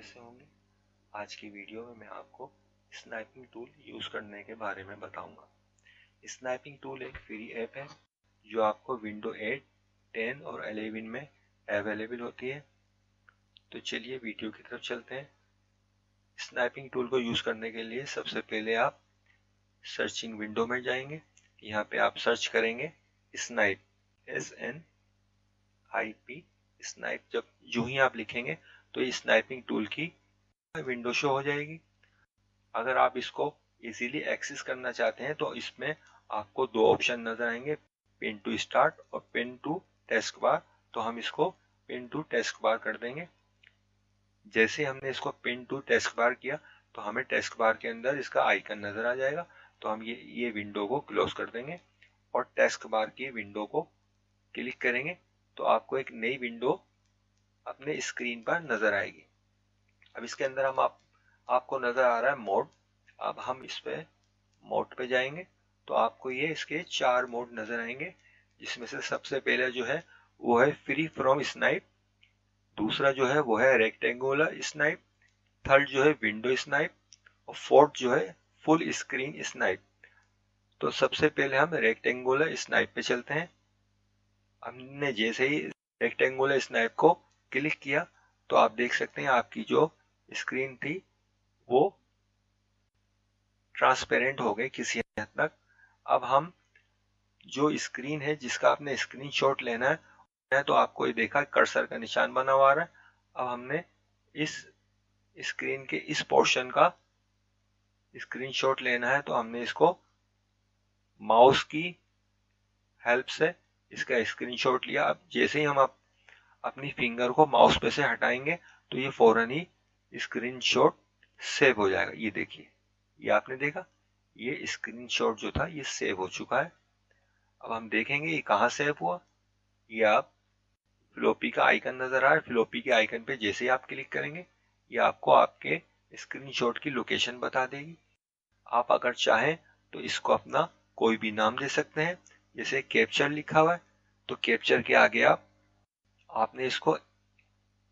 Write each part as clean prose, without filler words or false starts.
कैसे होंगे। आज की वीडियो में मैं आपको स्नाइपिंग टूल यूज करने के बारे में बताऊंगा। स्नाइपिंग टूल एक फ्री ऐप है जो आपको विंडो 8, 10 और 11 में अवेलेबल होती है। तो चलिए वीडियो की तरफ चलते हैं। स्नाइपिंग टूल को यूज करने के लिए सबसे पहले आप सर्चिंग विंडो में जाएंगे। यहाँ पे आप सर्च करेंगे स्नाइप, SNIP, स्नाइप। जब जो ही आप लिखेंगे तो ये स्नाइपिंग टूल की विंडो शो हो जाएगी। अगर आप इसको इजीली एक्सेस करना चाहते हैं तो इसमें आपको दो ऑप्शन नजर आएंगे, पिन टू स्टार्ट और पिन टू टास्क बार। तो हम इसको पिन टू टास्क बार कर देंगे। जैसे हमने इसको पिन टू टास्क बार किया तो हमें टास्क बार के अंदर इसका आइकन नजर आ जाएगा। तो हम ये विंडो को क्लोज कर देंगे और टास्क बार की विंडो को क्लिक करेंगे तो आपको एक नई विंडो अपने स्क्रीन पर नजर आएगी। अब इसके अंदर आपको नजर आ रहा है मोड। अब हम इस पे मोड पे जाएंगे तो आपको ये इसके 4 मोड नजर आएंगे, जिसमें से सबसे पहले जो है वो है फ्री फ्रॉम स्नाइप, दूसरा जो है वो है रेक्टेंगुलर स्नाइप, थर्ड जो है विंडो स्नाइप और फोर्थ जो है फुल स्क्रीन स्नाइप। तो सबसे पहले हम रेक्टेंगुलर स्नाइप पे चलते हैं। हमने जैसे ही रेक्टेंगुलर स्नाइप को क्लिक किया तो आप देख सकते हैं आपकी जो स्क्रीन थी वो ट्रांसपेरेंट हो गई किसी हद तक। अब हम जो स्क्रीन है जिसका आपने स्क्रीनशॉट लेना है तो आपको ये देखा कर्सर का निशान बना हुआ आ रहा है। अब हमने इस स्क्रीन के इस पोर्शन का स्क्रीनशॉट लेना है तो हमने इसको माउस की हेल्प से इसका स्क्रीनशॉट लिया। अब जैसे ही हम अपनी फिंगर को माउस पे से हटाएंगे तो ये फौरन ही स्क्रीनशॉट सेव हो जाएगा। ये देखिए, ये आपने देखा, ये स्क्रीनशॉट जो था ये सेव हो चुका है। अब हम देखेंगे ये कहाँ सेव हुआ। ये आप फ्लोपी का आइकन नजर आ रहा है, फ्लोपी के आइकन पे जैसे ही आप क्लिक करेंगे ये आपको आपके स्क्रीनशॉट की लोकेशन बता देगी। आप अगर चाहें तो इसको अपना कोई भी नाम दे सकते हैं। जैसे कैप्चर लिखा हुआ है तो कैप्चर के आगे आपने इसको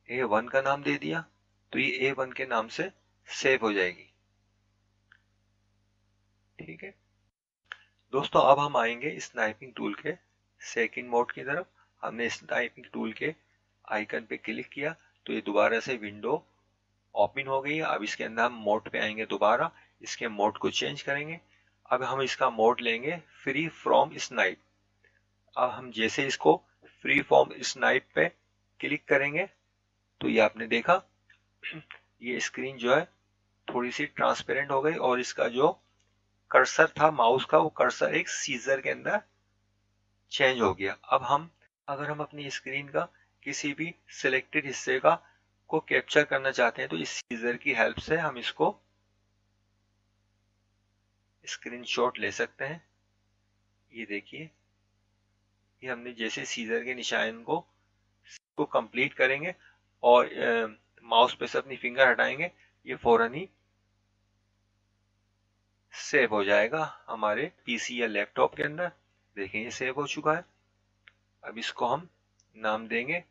A1 का नाम दे दिया तो ये A1 के नाम से सेव हो जाएगी। ठीक है दोस्तों, अब हम आएंगे स्नाइपिंग टूल के सेकंड मोड की तरफ। हमने स्नाइपिंग टूल के आइकन पे क्लिक किया तो ये दोबारा से विंडो ओपन हो गई है। अब इसके अंदर हम मोड पे आएंगे, दोबारा इसके मोड को चेंज करेंगे। अब हम इसका मोड लेंगे फ्री फ्रॉम स्नाइप। अब हम जैसे इसको फ्री फ्रॉम स्नाइप पे क्लिक करेंगे तो ये आपने देखा ये स्क्रीन जो है थोड़ी सी ट्रांसपेरेंट हो गई और इसका जो कर्सर था माउस का वो कर्सर एक सीजर के अंदर चेंज हो गया। अब अगर हम अपनी स्क्रीन का किसी भी सिलेक्टेड हिस्से को कैप्चर करना चाहते हैं तो इस सीजर की हेल्प से हम इसको स्क्रीनशॉट ले सकते हैं। ये देखिए, ये हमने जैसे सीजर के निशान को कंप्लीट करेंगे और माउस पे से अपनी फिंगर हटाएंगे ये फौरन ही सेव हो जाएगा हमारे पीसी या लैपटॉप के अंदर। देखें ये सेव हो चुका है। अब इसको हम नाम देंगे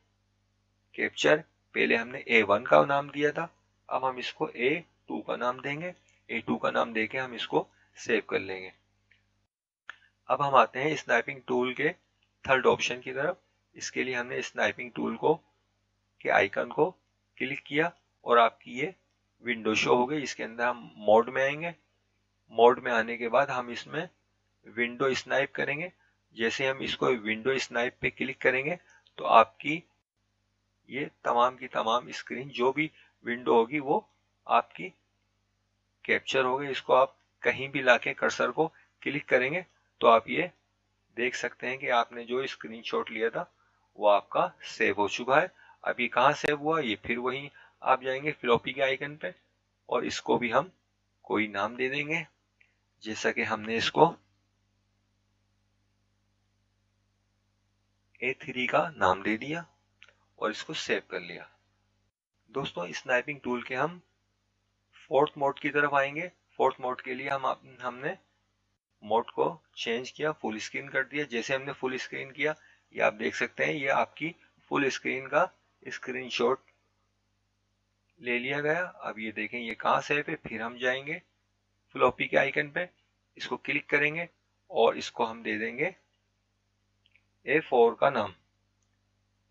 कैप्चर। पहले हमने A1 का नाम दिया था, अब हम इसको A2 का नाम देंगे। A2 का नाम देके हम इसको सेव कर लेंगे। अब हम आते हैं स्नाइपिंग टूल के थर्ड ऑप्शन की तरफ। इसके लिए हमने स्नाइपिंग टूल के आइकन को क्लिक किया और आपकी ये विंडो शो हो गई। इसके अंदर हम मोड में आएंगे। मोड में आने के बाद हम इसमें विंडो स्नाइप करेंगे। जैसे हम इसको विंडो स्नाइप पे क्लिक करेंगे तो आपकी ये तमाम की तमाम स्क्रीन जो भी विंडो होगी वो आपकी कैप्चर हो गई। इसको आप कहीं भी लाके कर्सर को क्लिक करेंगे तो आप ये देख सकते हैं कि आपने जो स्क्रीनशॉट लिया था वो आपका सेव हो चुका है। अब ये कहाँ सेव हुआ, ये फिर वहीं आप जाएंगे फ्लॉपी के आइकन पे और इसको भी हम कोई नाम दे देंगे। जैसा कि हमने इसको A3 का नाम दे दिया और इसको सेव कर लिया। दोस्तों, स्नाइपिंग टूल के हम फोर्थ मोड की तरफ आएंगे। फोर्थ मोड के लिए हमने मोड को चेंज किया, फुल स्क्रीन कर दिया। जैसे हमने फुल स्क्रीन किया ये आप देख सकते हैं ये आपकी फुल स्क्रीन का स्क्रीनशॉट ले लिया गया। अब ये देखें ये कहाँ सेव है। फिर हम जाएंगे फ्लॉपी के आइकन पे, इसको क्लिक करेंगे और इसको हम दे देंगे A4 का नाम।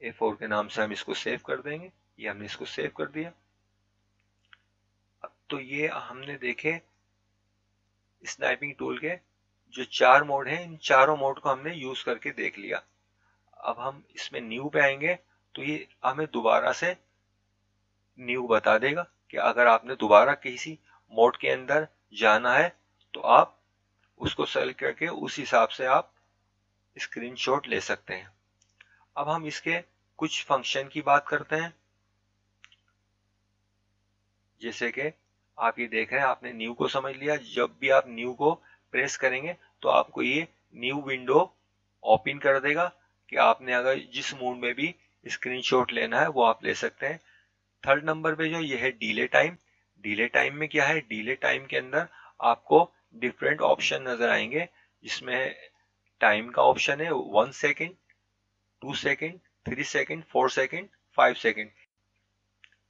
A4 के नाम से हम इसको सेव कर देंगे। ये हमने इसको सेव कर दिया। अब तो ये हमने देखे स्नाइपिंग टूल के जो 4 मोड हैं, इन चारों मोड को हमने यूज करके देख लिया। अब हम इसमें न्यू पे आएंगे तो ये हमें दोबारा से न्यू बता देगा कि अगर आपने दोबारा किसी मोड के अंदर जाना है तो आप उसको सेलेक्ट करके उस हिसाब से आप स्क्रीनशॉट ले सकते हैं। अब हम इसके कुछ फंक्शन की बात करते हैं। जैसे कि आप ये देख रहे हैं, आपने न्यू को समझ लिया। जब भी आप न्यू को प्रेस करेंगे तो आपको ये न्यू विंडो ओपन कर देगा कि आपने अगर जिस मोड में भी स्क्रीनशॉट लेना है वो आप ले सकते हैं। थर्ड नंबर पे जो ये है डिले टाइम। डिले टाइम में क्या है, डिले टाइम के अंदर आपको डिफरेंट ऑप्शन नजर आएंगे, जिसमें टाइम का ऑप्शन है 1 second, 2 second, 3 second, 4 second, 5 second.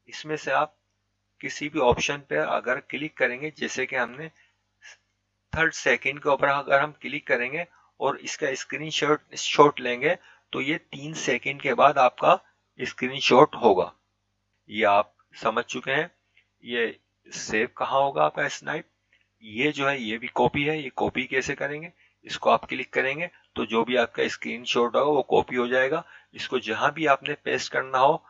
इसमें से आप किसी भी ऑप्शन पे अगर क्लिक करेंगे, जैसे कि हमने थर्ड सेकेंड के ऊपर अगर हम क्लिक करेंगे और इसका स्क्रीनशॉट लेंगे तो ये 3 सेकेंड के बाद आपका स्क्रीनशॉट होगा। ये आप समझ चुके हैं। ये सेव कहाँ होगा आपका स्नाइप। ये जो है ये भी कॉपी है। ये कॉपी कैसे करेंगे, इसको आप क्लिक करेंगे तो जो भी आपका स्क्रीनशॉट होगा वो कॉपी हो जाएगा। इसको जहां भी आपने पेस्ट करना हो,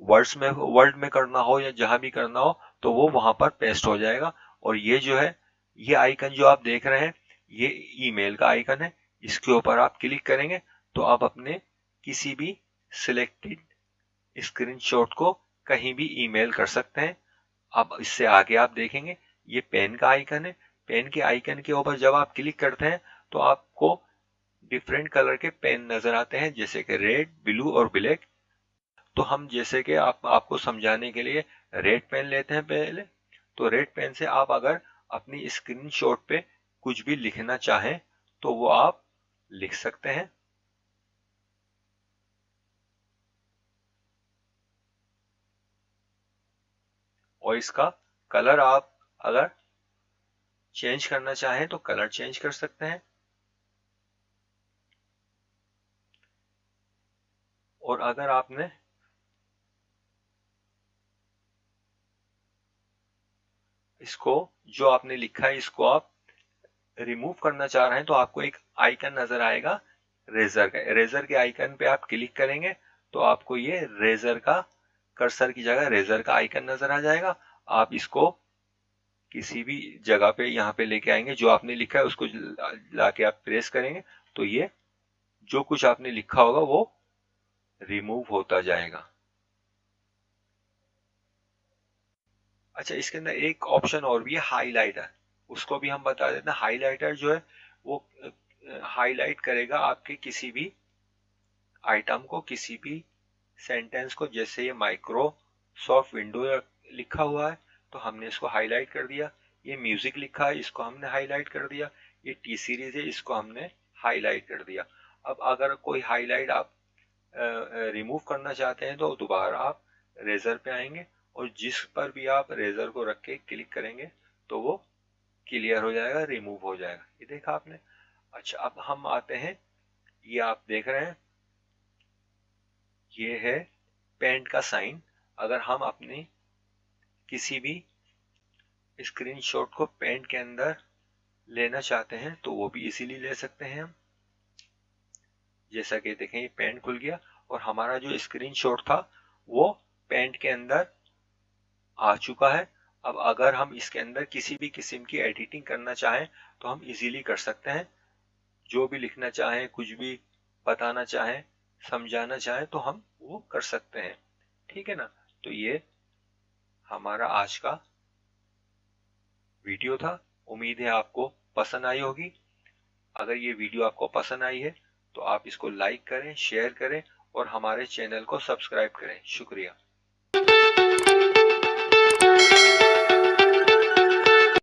वर्ड में करना हो या जहां भी करना हो, तो वो वहां पर पेस्ट हो जाएगा। और ये जो है ये आइकन जो आप देख रहे हैं ये ईमेल का आइकन है। इसके ऊपर आप क्लिक करेंगे तो आप अपने किसी भी सिलेक्टेड स्क्रीनशॉट को कहीं भी ईमेल कर सकते हैं। अब इससे आगे आप देखेंगे ये पेन का आइकन है। पेन के आइकन के ऊपर जब आप क्लिक करते हैं तो आपको डिफरेंट कलर के पेन नजर आते हैं, जैसे कि रेड, ब्लू और ब्लैक। तो हम जैसे कि आपको समझाने के लिए रेड पेन लेते हैं पहले। तो रेड पेन से आप अगर अपनी स्क्रीनशॉट पे कुछ भी लिखना चाहें तो वो आप लिख सकते हैं। और इसका कलर आप अगर चेंज करना चाहें तो कलर चेंज कर सकते हैं। और अगर आपने इसको जो आपने लिखा है इसको आप रिमूव करना चाह रहे हैं तो आपको एक आइकन नजर आएगा रेजर का। रेजर के आइकन पे आप क्लिक करेंगे तो आपको ये रेजर का कर्सर की जगह रेजर का आइकन नजर आ जाएगा। आप इसको किसी भी जगह पे यहाँ पे लेके आएंगे, जो आपने लिखा है उसको लाके आप प्रेस करेंगे तो ये जो कुछ आपने लिखा होगा वो रिमूव होता जाएगा। अच्छा, इसके अंदर एक ऑप्शन और भी है हाइलाइटर। उसको भी हम बता देते हैं। हाइलाइटर जो है वो हाईलाइट करेगा आपके किसी भी आइटम को, किसी भी सेंटेंस को। जैसे ये माइक्रोसॉफ्ट विंडो लिखा हुआ है तो हमने इसको हाईलाइट कर दिया। ये म्यूजिक लिखा है इसको हमने हाईलाइट कर दिया। ये टी सीरीज है इसको हमने हाईलाइट कर दिया। अब अगर कोई हाईलाइट आप रिमूव करना चाहते हैं तो दोबारा आप रेजर पे आएंगे और जिस पर भी आप रेजर को रख के क्लिक करेंगे तो वो क्लियर हो जाएगा, रिमूव हो जाएगा। ये देखा आपने। अच्छा, अब हम आते हैं, ये आप देख रहे हैं ये है पेंट का साइन। अगर हम अपनी किसी भी स्क्रीनशॉट को पेंट के अंदर लेना चाहते हैं तो वो भी इजीली ले सकते हैं हम। जैसा कि देखें ये पेंट खुल गया और हमारा जो स्क्रीनशॉट था वो पेंट के अंदर आ चुका है। अब अगर हम इसके अंदर किसी भी किस्म की एडिटिंग करना चाहें तो हम इजीली कर सकते हैं। जो भी लिखना चाहें, कुछ भी बताना चाहें, समझाना चाहें तो हम वो कर सकते हैं। ठीक है ना। तो ये हमारा आज का वीडियो था। उम्मीद है आपको पसंद आई होगी। अगर ये वीडियो आपको पसंद आई है तो आप इसको लाइक करें, शेयर करें और हमारे चैनल को सब्सक्राइब करें। शुक्रिया।